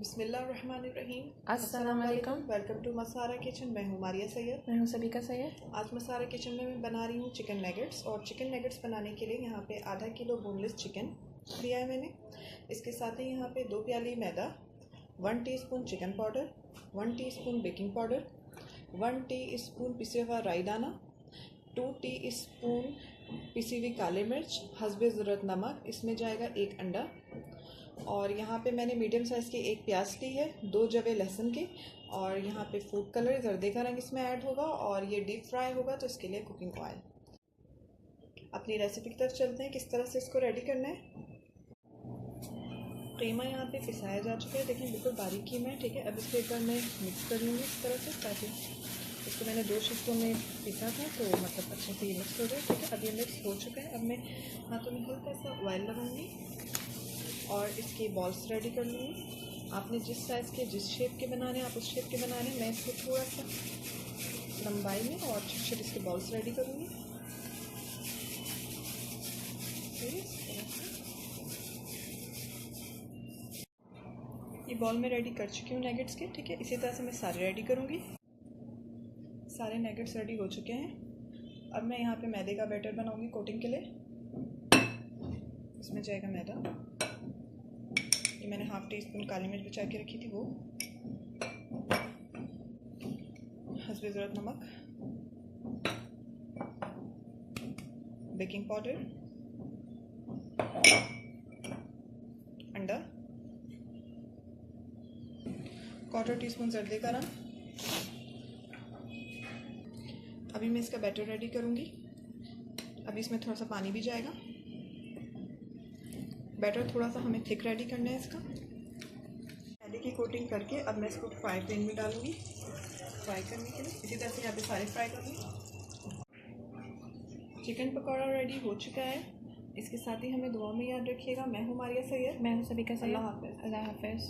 बिस्मिल्लाहिर्रहमानिर्रहीम। अस्सलाम वालेकुम। वेलकम टू मसारा किचन। मैं हूँ मारिया सैयद। मैं हूँ सबिका सैयद। आज मसारा किचन में मैं बना रही हूँ चिकन नगेट्स। और चिकन नगेट्स बनाने के लिए यहाँ पे आधा किलो बोनलेस चिकन लिया है मैंने। इसके साथ ही यहाँ पे 2 प्याली मैदा, 1 teaspoon chicken powder, 1 teaspoon baking powder, 1 teaspoon पिसा हुआ राई दाना, 2 टीस्पून पिसी हुई काली मिर्च, हस्बे ज़रूरत नमक, इसमें जाएगा 1 अंडा। और यहाँ पे मैंने मीडियम साइज़ की 1 प्याज ली है, 2 जवे लहसुन के। और यहाँ पे फूड कलर जर्दे का रंग इसमें ऐड होगा और ये डीप फ्राई होगा, तो इसके लिए कुकिंग ऑयल। अपनी रेसिपी की तरफ चलते हैं किस तरह से इसको रेडी करना है। कीमा यहाँ पे पिसाया जा चुका है, देखिए बिल्कुल बारीक कीमा है, ठीक है। अब इसको एक बार मैं मिक्स कर लूँगी इस तरह से, ताकि इसको मैंने 2 शिफ्टों में पिसा था, तो मतलब अच्छे से ये मिक्स हो जाए, ठीक है। अब ये मिक्स हो चुका है। अब मैं हाथों में हल्का सा ऑयल लगाऊंगी और इसकी बॉल्स रेडी कर लूँगी। आपने जिस साइज़ के, जिस शेप के बनाने आप उस शेप के बनाने। मैं इसको थोड़ा सा लंबाई में और छोटे छोटे इसके बॉल्स रेडी करूँगी। ये बॉल में रेडी कर चुकी हूँ नगेट्स के, ठीक है। इसी तरह से मैं सारे रेडी करूँगी। सारे नगेट्स रेडी हो चुके हैं। अब मैं यहाँ पे मैदे का बैटर बनाऊँगी कोटिंग के लिए। इसमें जाएगा मैदा, ये मैंने हाफ टी स्पून काली मिर्च बचा के रखी थी वो, हस्बे ज़रूरत नमक, बेकिंग पाउडर, अंडा, 1/4 टीस्पून जर्दे का रंग। अभी मैं इसका बैटर रेडी करूँगी। अभी इसमें थोड़ा सा पानी भी जाएगा। बैटर थोड़ा सा हमें थिक रेडी करना है इसका। मैदे की कोटिंग करके अब मैं इसको फ्राई पैन में डालूँगी फ्राई करने के लिए। इसी तरह से यहाँ पे सारे फ्राई करूँगी। चिकन पकौड़ा रेडी हो चुका है। इसके साथ ही हमें दुआ में याद रखिएगा। मैं हूँ मारिया सैयद। मैं हूँ सबिका सैयद। अल्लाह हाफ़िज़। अल्लाह हाफ़िज़।